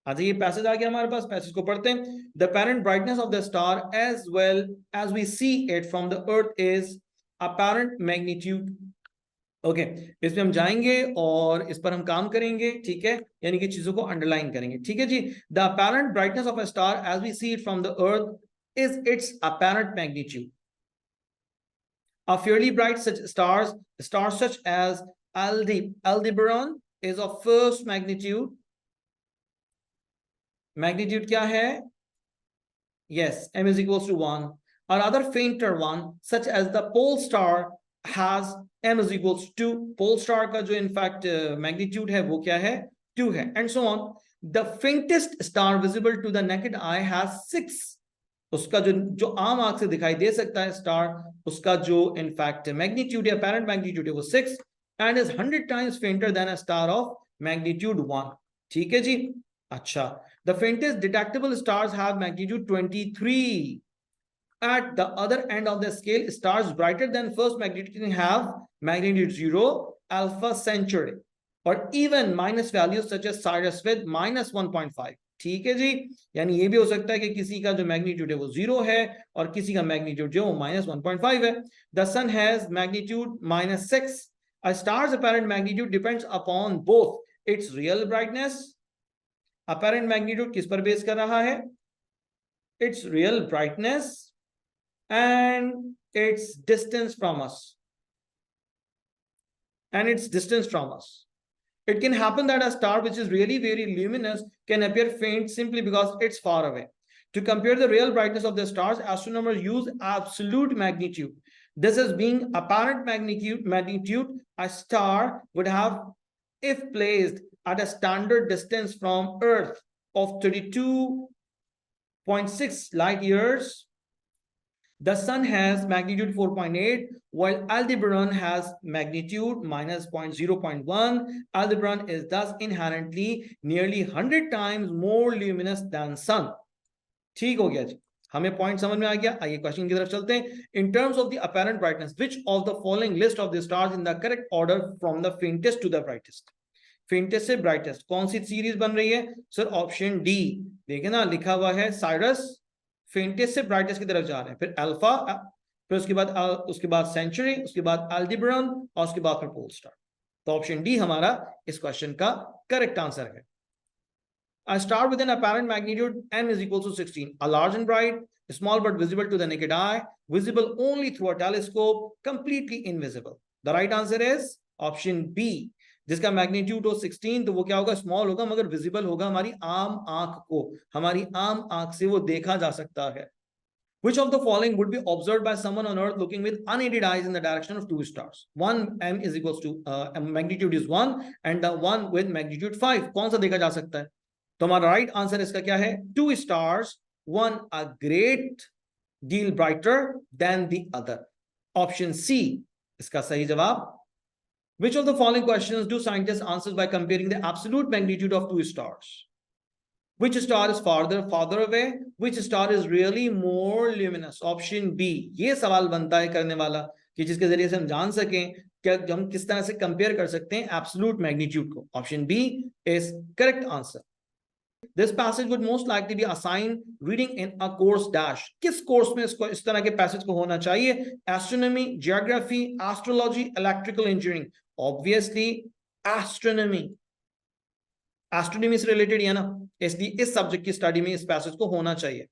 अच्छा ये पैसेज आ गया हमारे पास, पैसेज को पढ़ते हैं। The apparent brightness of the star as well as we see it from the earth is apparent magnitude। Okay इसमें हम जाएंगे और इस पर हम काम करेंगे, ठीक है, यानी कि चीजों को अंडरलाइन करेंगे, ठीक है जी। The apparent brightness of a star as we see it from the earth is its apparent magnitude। A fairly bright stars such as Aldebaran is of first magnitude। magnitude क्या है? Yes, m is equals to 1। or other fainter one such as the pole star has m is equals to 2। pole star का जो in fact magnitude है वो क्या है? 2 है, and so on। the faintest star visible to the naked eye has 6। उसका जो आम आंख से दिखाई दे सकता है स्टार, उसका जो इनफैक्ट मैग्नीट्यूड है, apparent magnitude है वो 6 and is 100 times fainter than a star of magnitude 1। ठीक है जी। अच्छा, the faintest detectable stars have magnitude 23। at the other end of the scale, stars brighter than first magnitude have magnitude 0, Alpha Centauri, or even minus values such as Sirius with minus 1.5। ठीक है जी, यानी ये भी हो सकता है कि किसी का जो मैग्नीट्यूड है वो 0 है और किसी का मैग्नीट्यूड जो वो minus 1.5 है। The sun has magnitude minus 6। A star's apparent magnitude depends upon both its real brightness। apparent magnitude किस पर बेस कर रहा है? its real brightness and its distance from us। and its distance from us। It can happen that a star which is really very luminous can appear faint simply because it's far away। To compare the real brightness of the stars, astronomers use absolute magnitude। This is being apparent magnitude a star would have if placed at a standard distance from Earth of 32.6 light years। The sun has magnitude 4.8, while Aldebaran has magnitude minus 0.1। Aldebaran is thus inherently nearly 100 times more luminous than sun। ठीक हो गया जी, हमें point समझ में आ गया। आइए question की तरफ चलते हैं। In terms of the apparent brightness, which of the following list of the stars in the correct order from the faintest to the brightest। faintest से brightest कौन सी सीरीज बन रही है सर? ऑप्शन डी, देखिए ना लिखा हुआ है साइरस, फेंटेस्ट से ब्राइटेस्ट की तरफ जा रहे हैं, फिर अल्फा, फिर उसके बाद सेंचुरी, उसके बाद अल्डेबरन और उसके बाद फिर पोल स्टार। तो ऑप्शन डी हमारा इस क्वेश्चन का करेक्ट आंसर है। A star with an apparent magnitude m is equal to 16, a large and bright, small but visible to the naked eye, visible only through a telescope, completely invisible। The right answer is option B। जिसका magnitude हो 16 तो वो क्या होगा? Small होगा मगर visible होगा हमारी आम आंख को, हमारी आम आंख से वो देखा जा सकता है। Which of the following would be observed by someone on earth looking with unaided eyes in the direction of two stars? One m is equals to magnitude is 1 and the one with magnitude 5। कौन सा देखा जा सकता है? तो हमारा right answer इसका क्या है? two stars, one a great deal brighter than the other। Option C इसका सही जवाब। Which of the following questions do scientists answer by comparing the absolute magnitude of two stars? Which star is farther away? Which star is really more luminous? Option B। ये सवाल बनता है करने वाला कि जिसके जरिए से हम जान सकें कि हम किस तरह से कंपेयर कर सकते हैं एब्सोल्यूट मैग्नीट्यूड को। Option B is correct answer. This passage would most likely be assigned reading in a course dash। किस कोर्स में इसको इस तरह के पैसेज को होना चाहिए? Astronomy, geography, astrology, electrical engineering. Obviously astronomy, astronomy से रिलेटेड है ना, इसलिए इस सब्जेक्ट की स्टडी में इस पैसेज को होना चाहिए।